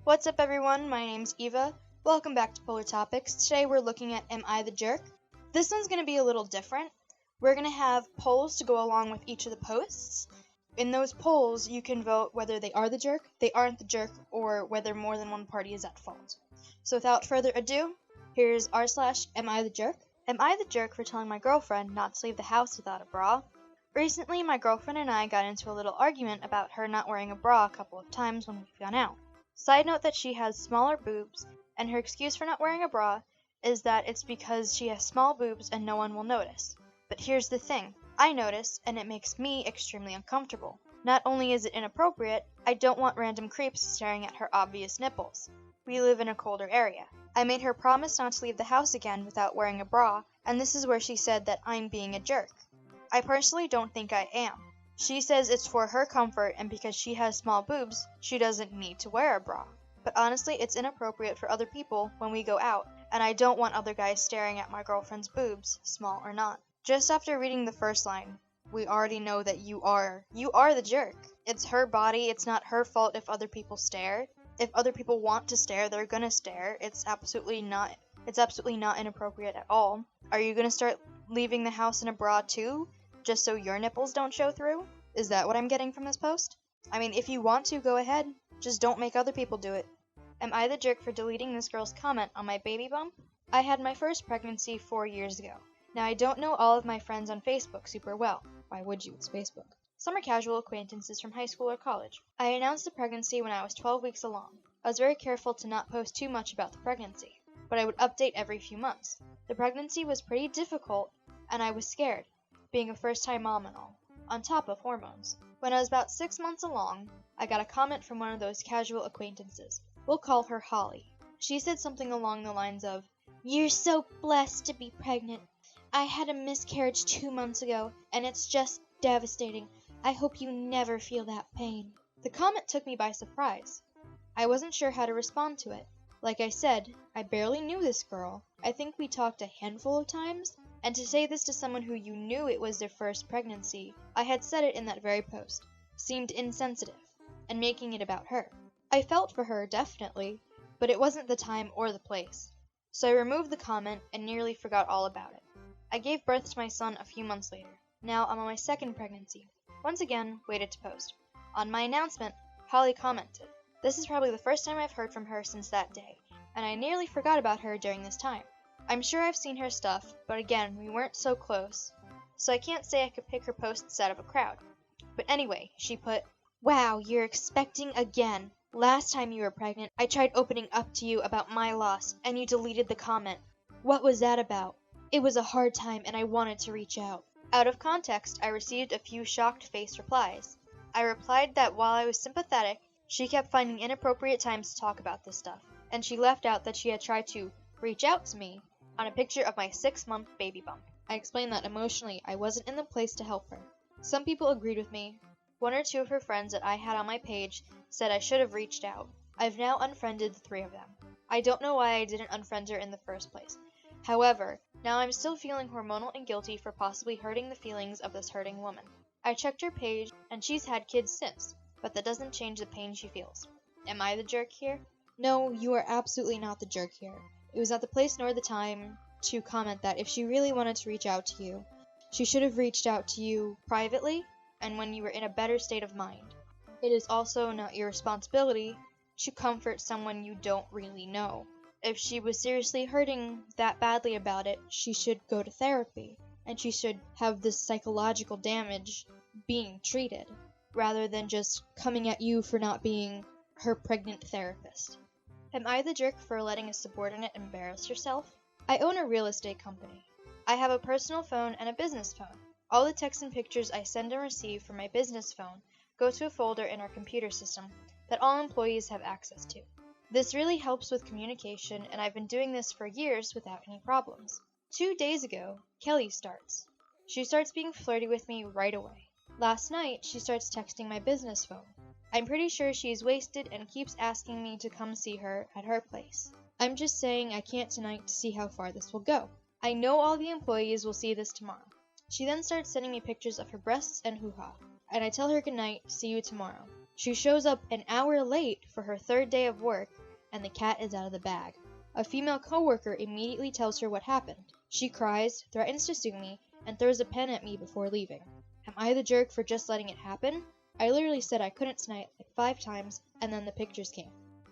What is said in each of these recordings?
What's up everyone, my name's Eva. Welcome back to Polar Topics. Today we're looking at Am I the Jerk? This one's going to be a little different. We're going to have polls to go along with each of the posts. In those polls, you can vote whether they are the jerk, they aren't the jerk, or whether more than one party is at fault. So without further ado, here's r/Am I the Jerk? Am I the jerk for telling my girlfriend not to leave the house without a bra? Recently, my girlfriend and I got into a little argument about her not wearing a bra a couple of times when we've gone out. Side note that she has smaller boobs, and her excuse for not wearing a bra is that it's because she has small boobs and no one will notice. But here's the thing, I notice, and it makes me extremely uncomfortable. Not only is it inappropriate, I don't want random creeps staring at her obvious nipples. We live in a colder area. I made her promise not to leave the house again without wearing a bra, and this is where she said that I'm being a jerk. I personally don't think I am. She says it's for her comfort, and because she has small boobs, she doesn't need to wear a bra. But honestly, it's inappropriate for other people when we go out, and I don't want other guys staring at my girlfriend's boobs, small or not. Just after reading the first line, we already know that you are the jerk. It's her body, it's not her fault if other people stare. If other people want to stare, they're gonna stare. It's absolutely not inappropriate at all. Are you gonna start leaving the house in a bra too? Just so your nipples don't show through? Is that what I'm getting from this post? I mean, if you want to, go ahead. Just don't make other people do it. Am I the jerk for deleting this girl's comment on my baby bump? I had my first pregnancy 4 years ago. Now, I don't know all of my friends on Facebook super well. Why would you? It's Facebook. Some are casual acquaintances from high school or college. I announced the pregnancy when I was 12 weeks along. I was very careful to not post too much about the pregnancy, but I would update every few months. The pregnancy was pretty difficult, and I was scared, being a first-time mom and all, on top of hormones. When I was about 6 months along, I got a comment from one of those casual acquaintances. We'll call her Holly. She said something along the lines of, "You're so blessed to be pregnant. I had a miscarriage 2 months ago, and it's just devastating. I hope you never feel that pain." The comment took me by surprise. I wasn't sure how to respond to it. Like I said, I barely knew this girl. I think we talked a handful of times, and to say this to someone who you knew it was their first pregnancy, I had said it in that very post, seemed insensitive, and making it about her. I felt for her, definitely, but it wasn't the time or the place. So I removed the comment and nearly forgot all about it. I gave birth to my son a few months later. Now I'm on my second pregnancy. Once again, waited to post. On my announcement, Holly commented. This is probably the first time I've heard from her since that day, and I nearly forgot about her during this time. I'm sure I've seen her stuff, but again, we weren't so close, so I can't say I could pick her posts out of a crowd. But anyway, she put, "Wow, you're expecting again. Last time you were pregnant, I tried opening up to you about my loss, and you deleted the comment. What was that about? It was a hard time, and I wanted to reach out." Out of context, I received a few shocked-faced replies. I replied that while I was sympathetic, she kept finding inappropriate times to talk about this stuff, and she left out that she had tried to reach out to me on a picture of my 6-month baby bump. I explained that emotionally I wasn't in the place to help her. Some people agreed with me. 1 or 2 of her friends that I had on my page said I should have reached out. I've now unfriended the 3 of them. I don't know why I didn't unfriend her in the first place. However, now I'm still feeling hormonal and guilty for possibly hurting the feelings of this hurting woman. I checked her page, and she's had kids since, but that doesn't change the pain she feels. Am I the jerk here? No, you are absolutely not the jerk here. It was not the place nor the time to comment that if she really wanted to reach out to you, she should have reached out to you privately and when you were in a better state of mind. It is also not your responsibility to comfort someone you don't really know. If she was seriously hurting that badly about it, she should go to therapy, and she should have this psychological damage being treated, rather than just coming at you for not being her pregnant therapist. Am I the jerk for letting a subordinate embarrass herself? I own a real estate company. I have a personal phone and a business phone. All the texts and pictures I send and receive from my business phone go to a folder in our computer system that all employees have access to. This really helps with communication, and I've been doing this for years without any problems. 2 days ago, Kelly starts. She starts being flirty with me right away. Last night, she starts texting my business phone. I'm pretty sure she's wasted and keeps asking me to come see her at her place. I'm just saying I can't tonight to see how far this will go. I know all the employees will see this tomorrow. She then starts sending me pictures of her breasts and hoo-ha, and I tell her goodnight, see you tomorrow. She shows up an hour late for her third day of work, and the cat is out of the bag. A female coworker immediately tells her what happened. She cries, threatens to sue me, and throws a pen at me before leaving. Am I the jerk for just letting it happen? I literally said I couldn't tonight like 5 times, and then the pictures came.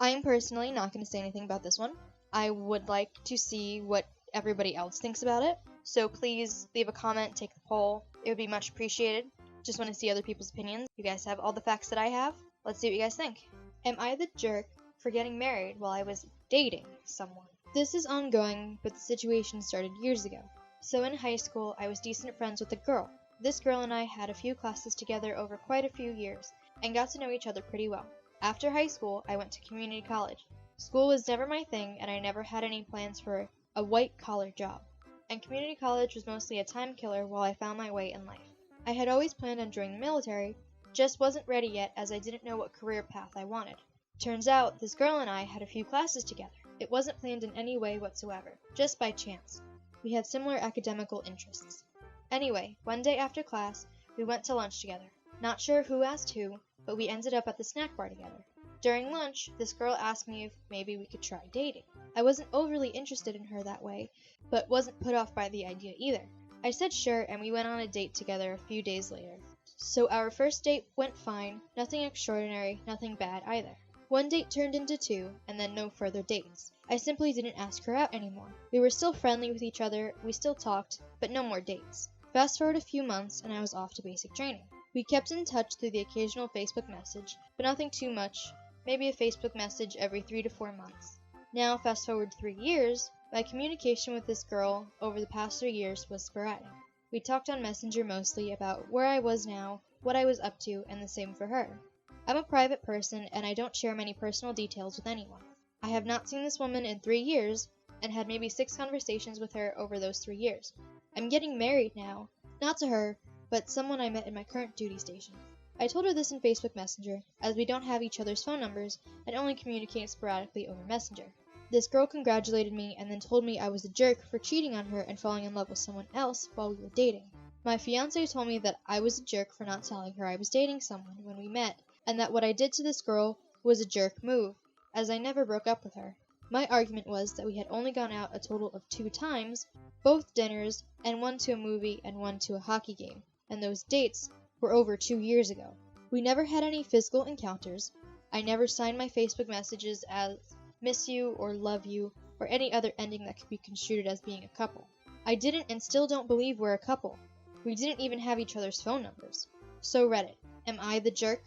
I am personally not going to say anything about this one. I would like to see what everybody else thinks about it, so please leave a comment, take the poll. It would be much appreciated. Just want to see other people's opinions. You guys have all the facts that I have. Let's see what you guys think. Am I the jerk for getting married while I was dating someone? This is ongoing, but the situation started years ago. So in high school, I was decent friends with a girl. This girl and I had a few classes together over quite a few years, and got to know each other pretty well. After high school, I went to community college. School was never my thing, and I never had any plans for a white-collar job. And community college was mostly a time killer while I found my way in life. I had always planned on joining the military, just wasn't ready yet as I didn't know what career path I wanted. Turns out, this girl and I had a few classes together. It wasn't planned in any way whatsoever, just by chance. We had similar academical interests. Anyway, one day after class, we went to lunch together. Not sure who asked who, but we ended up at the snack bar together. During lunch, this girl asked me if maybe we could try dating. I wasn't overly interested in her that way, but wasn't put off by the idea either. I said sure, and we went on a date together a few days later. So our first date went fine, nothing extraordinary, nothing bad either. One date turned into 2, and then no further dates. I simply didn't ask her out anymore. We were still friendly with each other, we still talked, but no more dates. Fast forward a few months, and I was off to basic training. We kept in touch through the occasional Facebook message, but nothing too much, maybe a Facebook message every 3 to 4 months. Now, fast forward 3 years, my communication with this girl over the past 3 years was sporadic. We talked on Messenger mostly about where I was now, what I was up to, and the same for her. I'm a private person, and I don't share many personal details with anyone. I have not seen this woman in 3 years, and had maybe 6 conversations with her over those 3 years. I'm getting married now, not to her, but someone I met in my current duty station. I told her this in Facebook Messenger, as we don't have each other's phone numbers and only communicate sporadically over Messenger. This girl congratulated me and then told me I was a jerk for cheating on her and falling in love with someone else while we were dating. My fiancé told me that I was a jerk for not telling her I was dating someone when we met, and that what I did to this girl was a jerk move, as I never broke up with her. My argument was that we had only gone out a total of 2 times, both dinners, and one to a movie and one to a hockey game, and those dates were over 2 years ago. We never had any physical encounters. I never signed my Facebook messages as miss you or love you or any other ending that could be construed as being a couple. I didn't and still don't believe we're a couple. We didn't even have each other's phone numbers. So Reddit, am I the jerk?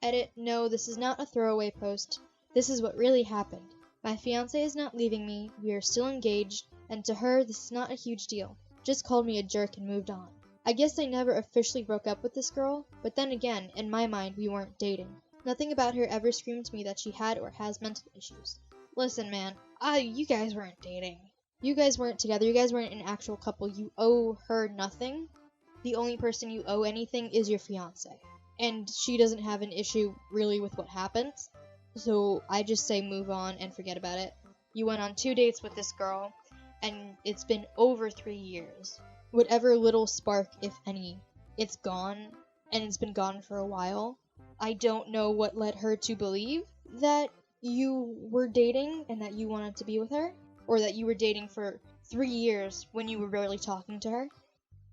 Edit, no, this is not a throwaway post. This is what really happened. My fiancé is not leaving me, we are still engaged, and to her this is not a huge deal. Just called me a jerk and moved on. I guess I never officially broke up with this girl, but then again, in my mind, we weren't dating. Nothing about her ever screamed to me that she had or has mental issues. Listen, man, you guys weren't dating. You guys weren't together, you guys weren't an actual couple. You owe her nothing. The only person you owe anything is your fiancé. And she doesn't have an issue really with what happened. So I just say move on and forget about it. You went on 2 dates with this girl, and it's been over 3 years. Whatever little spark, if any, it's gone, and it's been gone for a while. I don't know what led her to believe that you were dating and that you wanted to be with her, or that you were dating for 3 years when you were barely talking to her.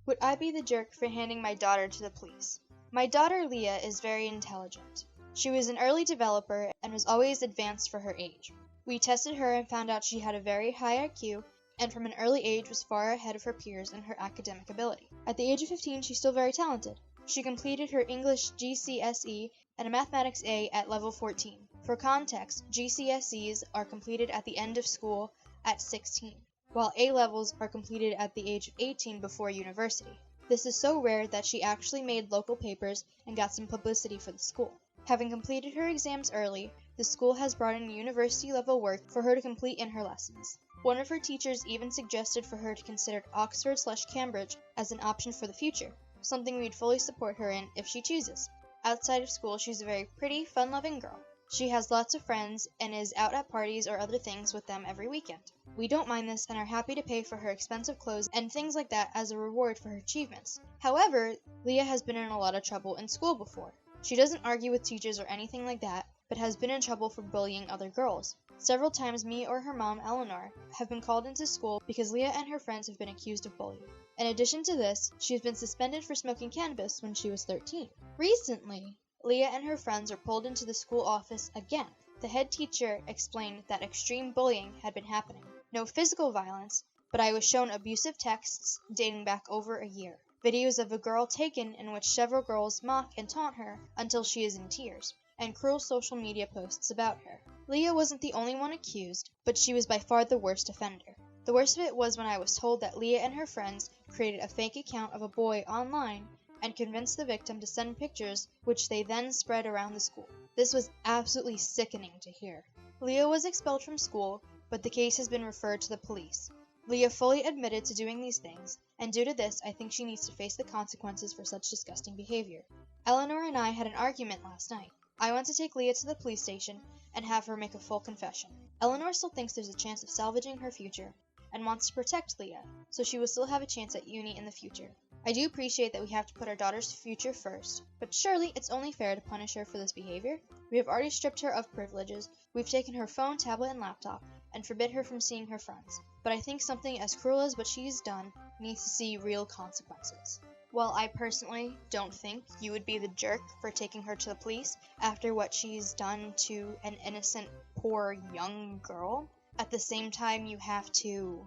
Would I be the jerk for handing my daughter to the police? My daughter Leah is very intelligent. She was an early developer and was always advanced for her age. We tested her and found out she had a very high IQ, and from an early age was far ahead of her peers in her academic ability. At the age of 15, she's still very talented. She completed her English GCSE and a Mathematics A at level 14. For context, GCSEs are completed at the end of school at 16, while A-levels are completed at the age of 18 before university. This is so rare that she actually made local papers and got some publicity for the school. Having completed her exams early, the school has brought in university-level work for her to complete in her lessons. One of her teachers even suggested for her to consider Oxford/Cambridge as an option for the future, something we'd fully support her in if she chooses. Outside of school, she's a very pretty, fun-loving girl. She has lots of friends and is out at parties or other things with them every weekend. We don't mind this and are happy to pay for her expensive clothes and things like that as a reward for her achievements. However, Leah has been in a lot of trouble in school before. She doesn't argue with teachers or anything like that, but has been in trouble for bullying other girls. Several times me or her mom, Eleanor, have been called into school because Leah and her friends have been accused of bullying. In addition to this, she has been suspended for smoking cannabis when she was 13. Recently, Leah and her friends were pulled into the school office again. The head teacher explained that extreme bullying had been happening. No physical violence, but I was shown abusive texts dating back over a year. Videos of a girl taken in which several girls mock and taunt her until she is in tears, and cruel social media posts about her. Leah wasn't the only one accused, but she was by far the worst offender. The worst of it was when I was told that Leah and her friends created a fake account of a boy online and convinced the victim to send pictures, which they then spread around the school. This was absolutely sickening to hear. Leah was expelled from school, but the case has been referred to the police. Leah fully admitted to doing these things, and due to this, I think she needs to face the consequences for such disgusting behavior. Eleanor and I had an argument last night. I want to take Leah to the police station and have her make a full confession. Eleanor still thinks there's a chance of salvaging her future and wants to protect Leah, so she will still have a chance at uni in the future. I do appreciate that we have to put our daughter's future first, but surely it's only fair to punish her for this behavior. We have already stripped her of privileges, we've taken her phone, tablet, and laptop, and forbid her from seeing her friends. But I think something as cruel as what she's done needs to see real consequences. While I personally don't think you would be the jerk for taking her to the police after what she's done to an innocent, poor, young girl, at the same time you have to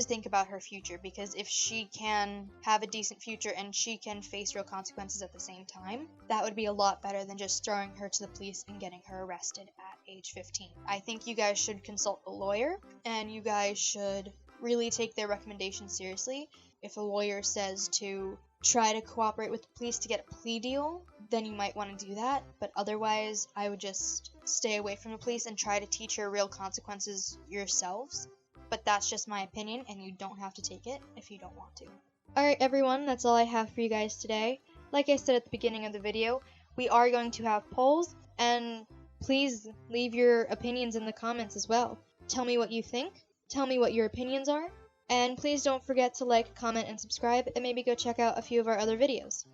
think about her future, because if she can have a decent future and she can face real consequences at the same time, that would be a lot better than just throwing her to the police and getting her arrested at age 15. I think you guys should consult a lawyer, and you guys should really take their recommendations seriously. If a lawyer says to try to cooperate with the police to get a plea deal, then you might want to do that, but otherwise I would just stay away from the police and try to teach her real consequences yourselves. But that's just my opinion, and you don't have to take it if you don't want to. Alright everyone, that's all I have for you guys today. Like I said at the beginning of the video, we are going to have polls, and please leave your opinions in the comments as well. Tell me what you think, tell me what your opinions are, and please don't forget to like, comment, and subscribe, and maybe go check out a few of our other videos.